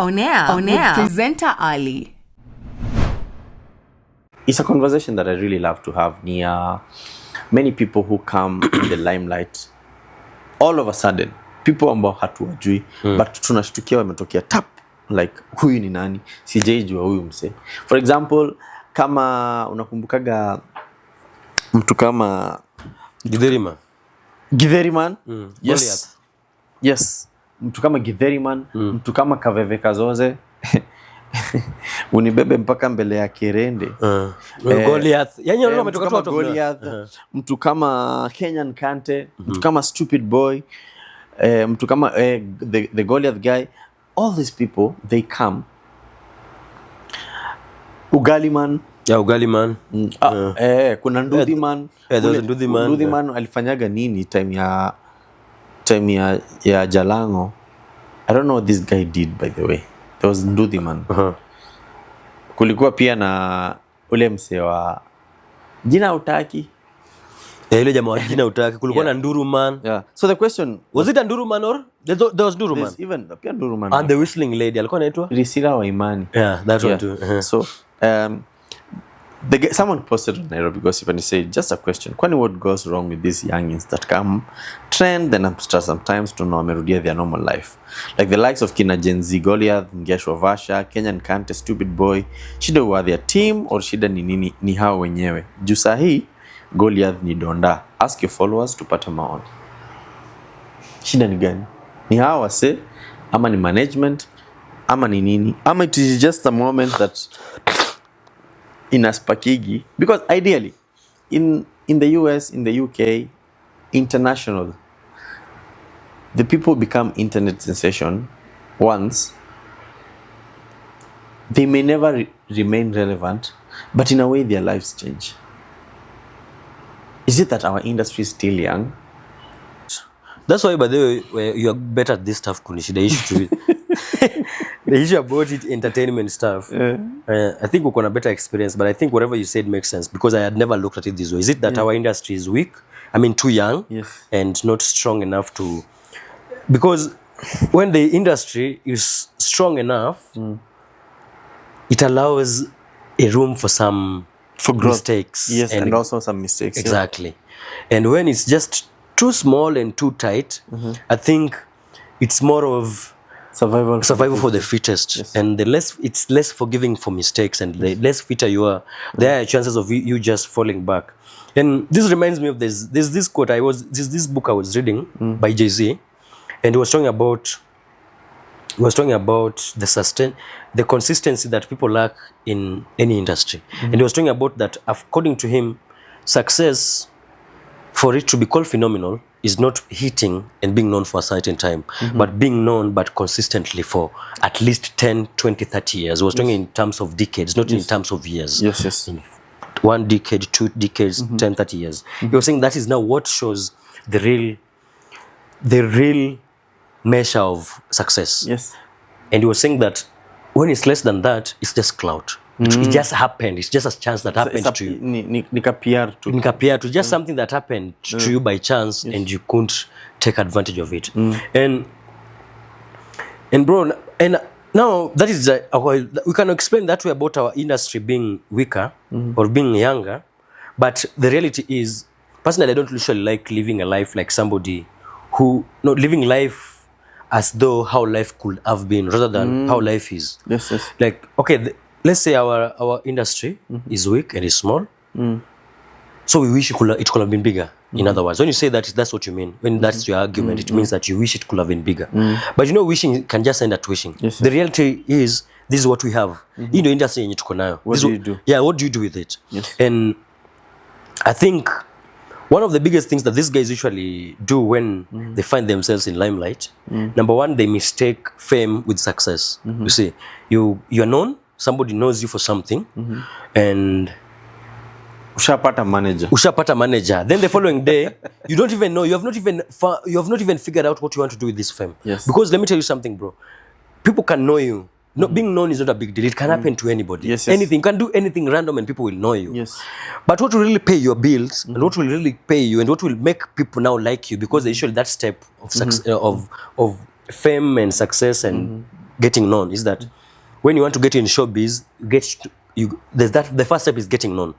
On air. With presenter Ali. It's a conversation that I really love to have near many people who come in the limelight all of a sudden. People ambao hatuwajui but tunashtukia wametokea tap, like huyu ni nani, sijaijua huyu mse. For example, kama unakumbukaga mtu kama Githeriman. Yes, mtu kama Githeriman, mtu kama Kaveve Kazoze. Unibebe mpaka mbele ya Kirende. Goliath. Yani wale wametoka tu Goliath. Mtu kama Kenyan Kante, mtu kama Stoopid boy, mtu kama the Goliath guy. All these people, they come. Ugali man. Kuna Ndudhi man. Ndudhi man alifanyaga nini time ya Jalango. I don't know what this guy did, by the way. There was Ndudhi man. Kulikuwa pia na ule mse wa jina utaki. Ile jamaa wa jina utaki. Kulikuwa na Nduru man. Yeah. So the question was it a Nduru man or there was Nduru man? Even pia Nduru man. And the whistling lady alikuwa anaitwa Risira wa Imani. Yeah, that one too. So someone posted on Nairobi Gossip and he said, just a question, kwani what goes wrong with these youngins that come trend then after sometimes to know wamerudia their normal life, like the likes of kina Gen Z, Goliath, Ngesho Vasha, Kenyan Kante, Stoopid boy. Shida wa their team or shida ni nini? Ni hao wenyewe. Juu sahi Goliath ni donda. Ask your followers tupate maoni. Shida ni gani? Ni hao wase ama ni management ama ni nini? Ama it is just a moment that inaspakigi, because ideally in the US, in the UK, international, the people become internet sensation once. They may never remain relevant, but in a way their lives change. Is it that our industry is still young? That's why, by the way, you are better at this stuff, Kunishi. The issue the issue about it, entertainment stuff. I think we're gonna better experience, but I think whatever you said makes sense because I had never looked at it this way. Is it that our industry is weak? I mean, too young and not strong enough to... Because when the industry is strong enough, it allows a room for mistakes. Yes, and also some mistakes. Exactly. Yeah. And when it's just too small and too tight, I think it's more of survival for the fittest. Yes. And it's less forgiving for mistakes, and the less fitter you are, there are chances of you just falling back. And this reminds me of this quote. This book I was reading by Jay-Z, and he was talking about the consistency that people lack in any industry. And he was talking about that, according to him, success, for it to be called phenomenal, is not hitting and being known for a certain time, but being known but consistently for at least 10, 20, 30 years. I was talking in terms of decades, not in terms of years. Yes. In 1 decade, 2 decades, 10, 30 years. He was saying that is now what shows the real measure of success. Yes. And he was saying that when it's less than that, it's just clout. It just happened. It's just a chance that happened to you. Nika to just something that happened to you by chance, and you couldn't take advantage of it. And bro, and now that is we can explain that way about our industry being weaker or being younger, but the reality is, personally, I don't usually like living a life like somebody who living life as though how life could have been rather than how life is. Yes. Like, okay, let's say our industry is weak and is small. So we wish it could have been bigger. In other words, when you say that, that's what you mean. When that's your argument, it means that you wish it could have been bigger. But wishing can just end at wishing. Yes. The reality is, this is what we have. In the industry, you tuko nayo. What do you do? Yeah, what do you do with it? Yes. And I think one of the biggest things that these guys usually do when they find themselves in limelight, number one, they mistake fame with success. You see, you're known, somebody knows you for something, and ushapata manager. Then the following day, you don't even know, you have not even figured out what you want to do with this fame. Yes. Because let me tell you something, bro. People can know you. No, being known is not a big deal. It can happen to anybody. Yes. Anything. You can do anything random and people will know you. Yes. But what will really pay your bills and what will really pay you and what will make people now like you, because usually that step of of fame and success and getting known is that when you want to get in showbiz, the first step is getting known.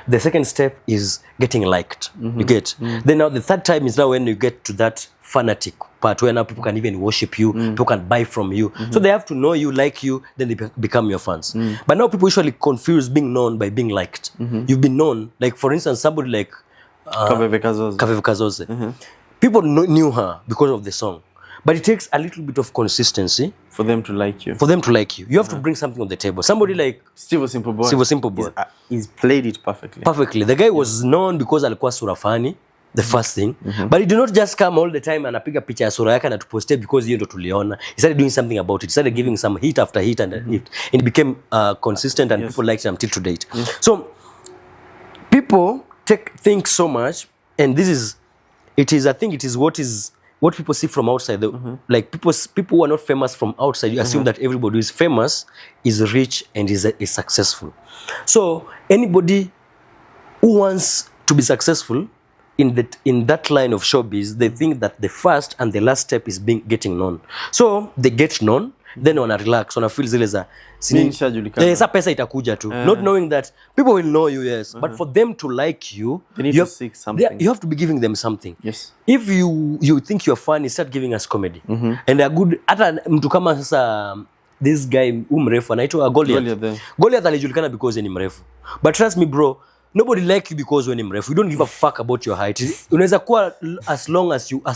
The second step is getting liked. You get. Then now the third time is now when you get to that fanatic part where now people can even worship you, people can buy from you. So they have to know you, like you, then they become your fans. But now people usually confuse being known by being liked. You've been known, like for instance, somebody like Kaveve Kazoze. People knew her because of the song. But it takes a little bit of consistency for them to like you. You have to bring something on the table. Somebody like Steve Simple Boy. He's played it perfectly. The guy was known because alikuwa sura fani, the first thing. But he did not just come all the time and anapiga picha ya sura yake na tuposte because hiyo ndo tuliona. He started doing something about it. He started giving some hit after hit and hit. And it became consistent and people liked it until to date. So people think so much, and I think it is what people see from outside. Like people who are not famous from outside, you assume that everybody who is famous is rich and is successful. So anybody who wants to be successful in that line of showbiz, they think that the first and the last step is getting known. So they get known, then wana relax, wana feel zile za esa pesa itakuja tu, not knowing that people will know you, yes, but for them to like you, they need to seek something. You have to be giving them something. Yes. If you think you're funny, start giving us comedy. And a good, hata mtu kama sasa this guy mrefu anaitwa Goliath alijulikana because ni mrefu. But trust me bro, nobody like you because when mrefu. You don't give a fuck about your height. Unaweza kuwa as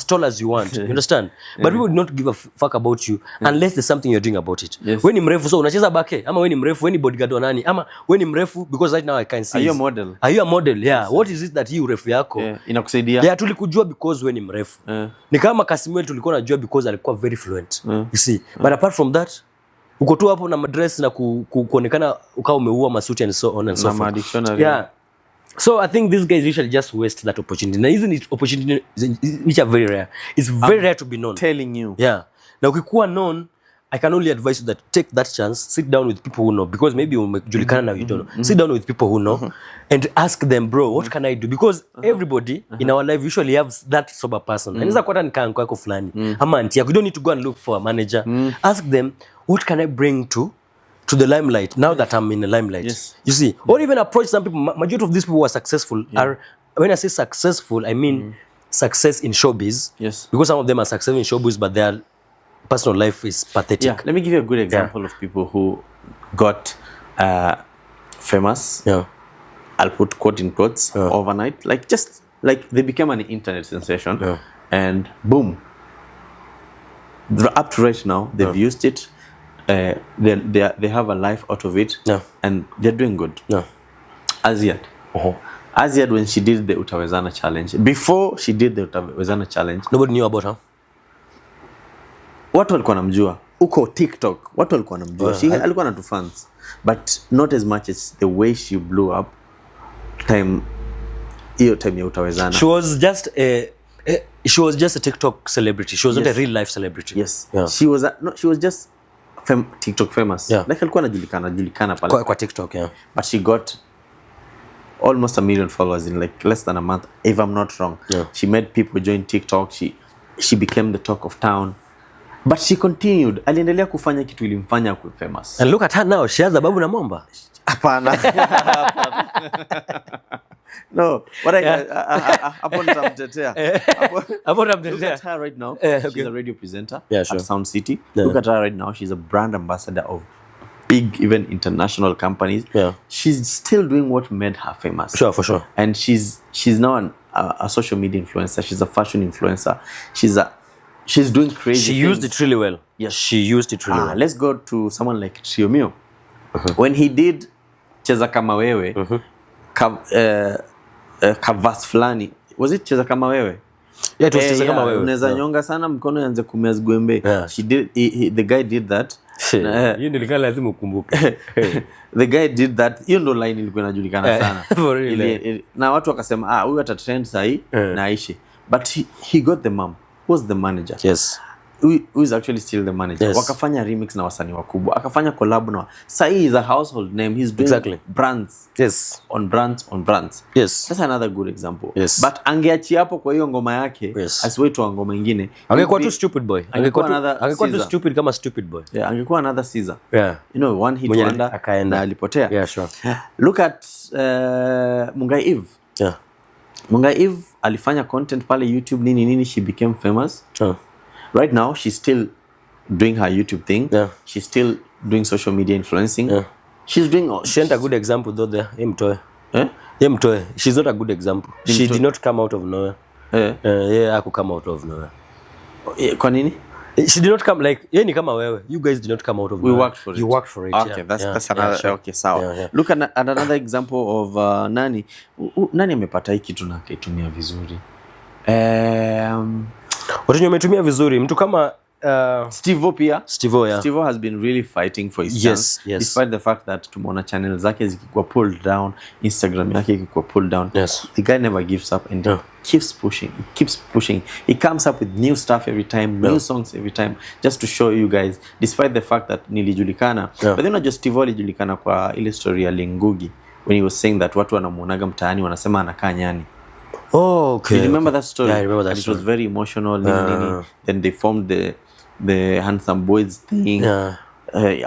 tall as you want. You understand? But people do not give a fuck about you unless there's something you're doing about it. Yes. When mrefu, so unacheza bake, ama when mrefu, when bodyguard wa nani, ama when mrefu, because right now I can see. Are you a model? Are you a model? Yeah. Yes. What is it that hii urefu yako? Inakusaidia. Yeah, tulikujua because when mrefu. Ni kama Kasimwel tulikuwa najua because alikuwa very fluent. You see? But apart from that, uko tu hapo na madress na kuonekana ukawa umeua masuti and so on and so forth. Yeah. So I think these guys usually just waste that opportunity. Now isn't it opportunity which are very rare. It's very rare to be known. Telling you. Yeah. Now ukikuwa known, I can only advise you that take that chance, sit down with people who know, because maybe umejulikana now you don't know. Sit down with people who know and ask them, bro, what can I do? Because everybody in our life usually has that sober person. And inaweza kuwa nika anko yako fulani ama auntie, you don't need to go and look for a manager. Ask them, what can I bring to the limelight now that I'm in the limelight? Yes. You see, or even approach some people. Majority of these people who are successful are, when I say successful, I mean success in showbiz. Yes. Because some of them are successful in showbiz, but their personal life is pathetic. Yeah. Let me give you a good example of people who got famous. Yeah. I'll put quote in quotes overnight. Just like they became an internet sensation. Yeah. And boom. Up to right now, they've used it. They have a life out of it, and they're doing good. Aziad. Aziad, when she did the Utawezana challenge, before she did the Utawezana challenge, nobody knew about her. Watu walikuwa namjua uko TikTok, watu walikuwa namjua. She alikuwa na fans, but not as much as the way she blew up hiyo time ya Utawezana. She was just a TikTok celebrity. She was not a real life celebrity. Yes. Yeah. She was just TikTok famous. Yeah. Like alikuwa anajulikana pale kwa TikTok, yeah. But she got almost 1 million followers in like less than a month, if I'm not wrong. Yeah. She made people join TikTok. She became the talk of town. But she continued. Aliendelea kufanya kitu ilimfanya kuwa famous. And look at her now. She has a babu na momba. Hapana. No, what hapo nitamtetea. Hapo nitamtetea. Look at her right now. She's a radio presenter at Sound City. Yeah. Look at her right now. She's a brand ambassador of big, even international companies. Yeah. She's still doing what made her famous. Sure, for sure. And she's now a social media influencer. She's a fashion influencer. She's doing crazy She things. used it really well. Yes. She used it really well. Let's go to someone like Triomio. When he did Cheza Kama Wewe, Kavas Flani, was it Cheza Kama Wewe? Yeah, it was Cheza Kama Wewe. Unaweza nyonga sana mkono yanze kumeza gwembe. The guy did that. Hiyo ndio lazima ukumbuke. The guy did that. Hiyo ndo line ilikuwa inajulikana sana. For real. Na watu wakasema huyu ata trend sahi na aishi. But he got the mom. Who was the manager? Yes. who is actually still the manager. Yes. Wakafanya remix na wasanii wakubwa. Akafanya collab na Sai is a household name. He's doing brands. Yes. On brands. Yes. That's another good example. Yes. But angeachia hapo kwa hiyo ngoma yake, yes, asiwe tu ngoma nyingine. Angekuwa tu Stupid Boy. Angekuwa tu Stupid kama Stupid Boy. Yeah, angekuwa another Caesar. Yeah. You know, one hit wonder akaenda alipotea. Yeah, sure. Look at Mungai Eve. Yeah. Mungai Eve alifanya content pale YouTube nini, she became famous. Right now she's still doing her YouTube thing. Yeah. She's still doing social media influencing. Yeah. She's doing she ain't a good example though there. Mtoe. Mtoe. She's not a good example. She did not come out of nowhere. Aku come out of nowhere. Kwa nini? She did not come like ni kama wewe. You guys did not come out of nowhere. We worked for it. You worked for it. Okay, that's another sure. Okay, sawa. Yeah. Look at another example of nani amepata hiki kitu na akaitumia vizuri. Watu wametumia vizuri. Mtu kama Steve pia. Steve has been really fighting for his chance. Yes. Despite the fact that tumeona channel zake zikikuwa pulled down, Instagram yake ikikuwa pulled down. Yes. The guy never gives up and keeps pushing. He comes up with new stuff every time, new songs every time, just to show you guys, despite the fact that nilijulikana. But then not just Steve alijulikana kwa ile story ya Lingugi when he was saying that watu wanamuonaga mtaani wanasema anakaa nyani. Oh, okay. You remember that story? Yeah, I remember that and story. It was very emotional. Then they formed the Handsome Boys thing.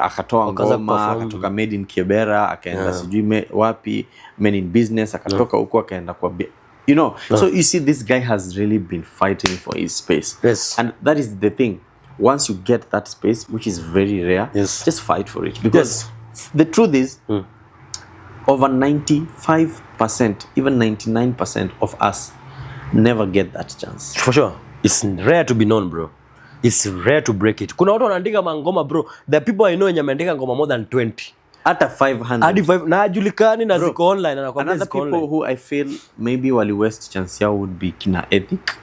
Akatoa ngoma, akatoka Made in Kibera, akaenda sijui wapi, Men in Business, akatoka huko akaenda kwa you know. So you see this guy has really been fighting for his space. Yes. And that is the thing. Once you get that space, which is very rare, just fight for it. Because the truth is, over 95%, even 99% of us never get that chance. For sure. It's rare to be known, bro. It's rare to break it. Kuna watu wanaandika mangoma, bro. The people I know wenye wameandika ngoma more than 20. Hata 500. Hadi 5 na ajulikani na ziko online na nakwambia ziko online. Another people who I feel maybe wali waste chance yao would be kina Ethic.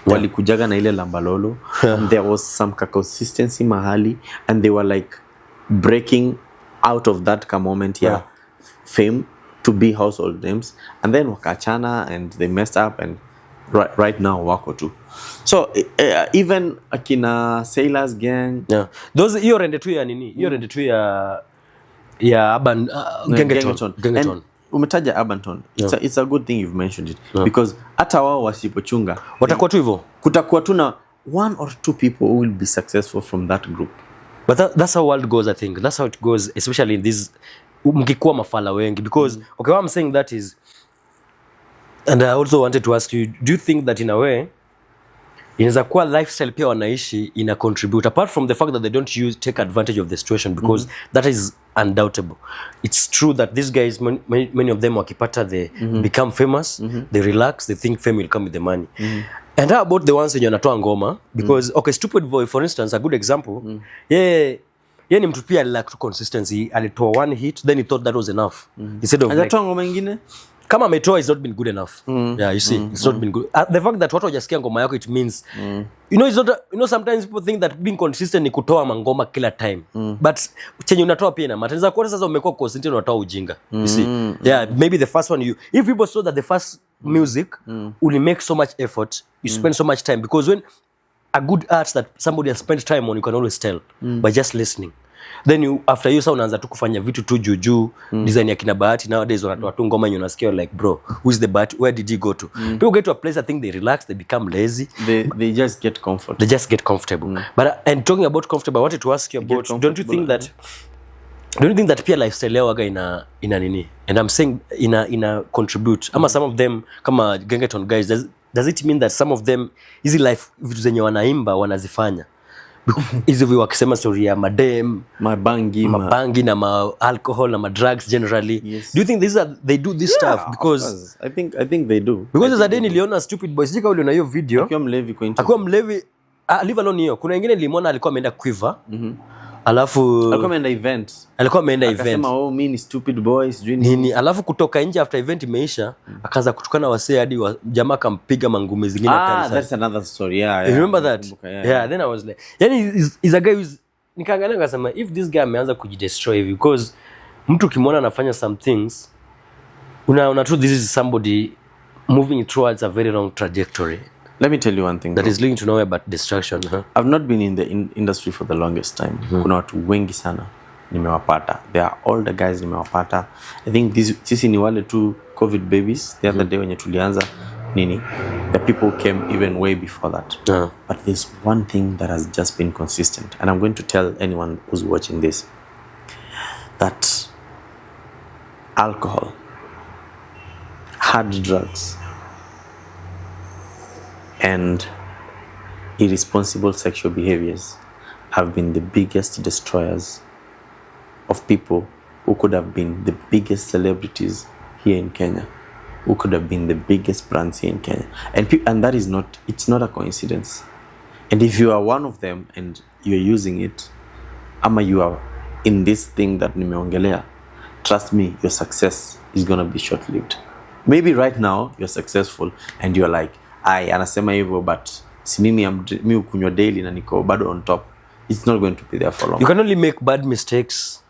Walikujaga na ile lambalolo. And there was some consistency mahali and they were like breaking out of that moment here. Fame to be household names, and then wakachana and they messed up and right now wako tu. So even akina Sailors Gang, those hiyo rende tu ya nini, hiyo rende tu ya Urban Gengeton. And umetaja Urban, it's a good thing you've mentioned it because hata wao wasipochunga watakuwa tu hivyo, kutakuwa tu na one or two people who will be successful from that group. But that's how world goes. I think that's how it goes, especially in this mkikuwa mafala wengi, because okay, what I'm saying that is, and I also wanted to ask you, do you think that in a way inaweza kuwa lifestyle pia wanaishi ina contribute apart from the fact that they don't take advantage of the situation, because that is undoubtable. It's true that these guys, many of them wakipata they become famous, they relax, they think fame will come with the money. And how about the ones wenye wanatoa ngoma, because okay, Stupid Boy for instance, a good example, ni mtu pia lack consistency. Alitoa one hit, then he thought that was enough. Instead of like ngoma nyingine kama ametoa is not been good enough. Yeah, you see, it's not been good. The fact that watu hawajasikia ngoma yako, it means you know, it's not sometimes people think that being consistent ni kutoa mangoma kila time. But chenye unatoa pia ina matter. Kwa sasa umekuwa consistent unatoa ujinga. You see. Yeah, maybe the first one if people saw that the first music will make so much effort, you spend so much time, because when a good art that somebody has spent time on, you can always tell by just listening. Then after you sa unaanza tu kufanya vitu tu juju, design ya kina Bahati nowadays wanatoa tu ngoma yenye unasikia like, bro, who is the Bahati, where did he go to? People get to a place, I think they relax, they become lazy, they just get comfortable. They just get comfortable. But and talking about comfortable, I wanted to ask you about, don't you think that pia lifestyle yao waga ina nini, and I'm saying ina contribute, ama some of them kama Gengeton guys, does it mean that some of them hizi life vitu zenye wanaimba wanazifanya hizi vi wakisema story ya madem, mabangi na alcohol na drugs generally? Do you think they do this stuff? Because I think they do. Because there's a day niliona Stupid Boy, sijika uliona hiyo video akiwa mlevi leave alone hiyo. Kuna wengine nilimwona alikuwa ameenda Quiver, alafu alikuwa ameenda event akasema mimi ni Stupid Boy sijui nini, alafu kutoka nje after event imeisha akaanza kutukana wasee hadi jamaa kampiga mangumi zingine sana. That's another story. Yeah. You remember that? Yeah, then I was like, yani is a guy who's nikaangalia nikasema, if this guy ameanza kujidestroy because mtu kimwona anafanya some things una true, this is somebody moving towards a very wrong trajectory. Let me tell you one thing. That is linked to nowhere but distraction. Huh? I've not been in the industry for the longest time. Kuna watu wengi sana nimewapata. They are all the guys nimewapata. I think sisi ni wale tu COVID babies. The other day when tulianza nini, the people came even way before that. But there's one thing that has just been consistent, and I'm going to tell anyone who's watching this that alcohol, hard drugs, and irresponsible sexual behaviors have been the biggest destroyers of people who could have been the biggest celebrities here in Kenya, who could have been the biggest brands here in Kenya. And that is not, it's not a coincidence. And if you are one of them and you're using it, ama you are in this thing that nimeongelea, trust me, your success is going to be short-lived. Maybe right now you're successful and you're like, anasema hivyo, but si mimi ukunywa daily na niko bado on top. It's not going to be there for long. You can only make bad mistakes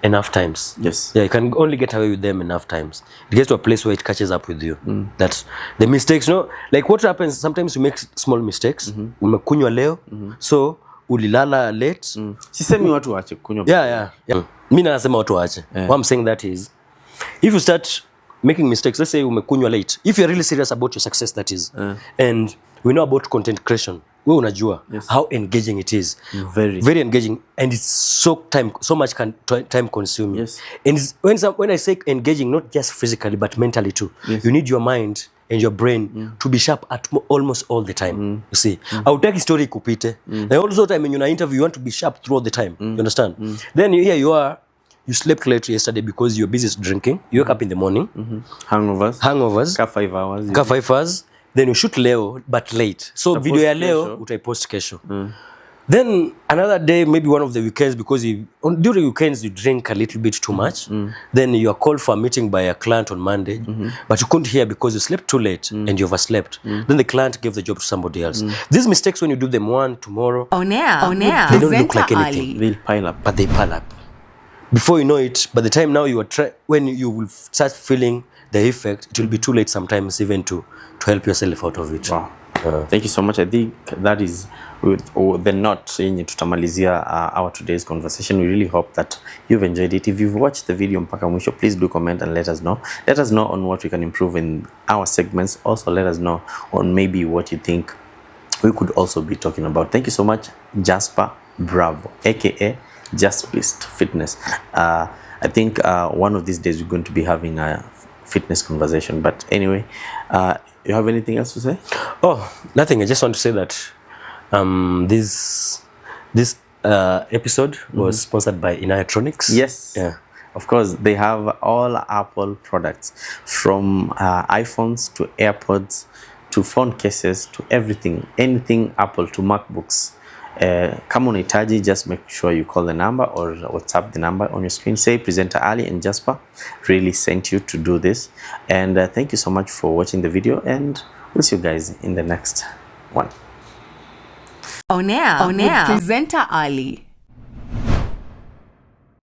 enough times. Yes. Yeah, you can only get away with them enough times. It gets to a place where it catches up with you. That the mistakes, like what happens, sometimes you make small mistakes. Umekunywa leo, so ulilala late. Sisemi watu waache kunywa. Yeah. Mimi nasema watu waache. What I'm saying that is, if you start making mistakes, let's say umekunywa late, if you're really serious about your success, that is, and we know about content creation, we unajua how engaging it is. Very engaging, and it's so much time consuming. Yes. And when I say engaging, not just physically but mentally too. Yes. You need your mind and your brain to be sharp at almost all the time. You see, I'll take a story kupite. And also time when you're in an interview, you want to be sharp throughout the time. You understand? Then here you are. You slept late yesterday because you're busy drinking. You wake up in the morning. Hangovers. Ka 5 hours. Ka 5 hours. Then you shoot leo but late. So video ya leo utaipost kesho. Then another day, maybe one of the weekends, because during weekends you drink a little bit too much. Then you are called for a meeting by a client on Monday, but you couldn't hear because you slept too late and you overslept. Then the client gave the job to somebody else. These mistakes, when you do them one tomorrow, they don't look like anything. They'll pile up. But they pile up. Before you know it, by the time now when you will start feeling the effect, it will be too late sometimes even to help yourself out of it. Wow. Thank you so much. I think that is the note yenye tutamalizia our today's conversation. We really hope that you've enjoyed it. If you've watched the video mpaka mwisho, please do comment and let us know. Let us know on what we can improve in our segments. Also, let us know on maybe what you think we could also be talking about. Thank you so much, Jasper Bravo, aka Just Beast Fitness. I think one of these days we're going to be having a fitness conversation. But anyway, you have anything else to say? Oh, nothing. I just want to say that this episode was sponsored by Inatronics. Yes. Yeah. Of course, they have all Apple products, from iPhones to AirPods to phone cases to everything, anything Apple, to MacBooks. Kama unahitaji, just make sure you call the number or WhatsApp the number on your screen. Say Presenter Ali and Jasper really sent you to do this. And thank you so much for watching the video, and we'll see you guys in the next one. On air with Presenter Ali.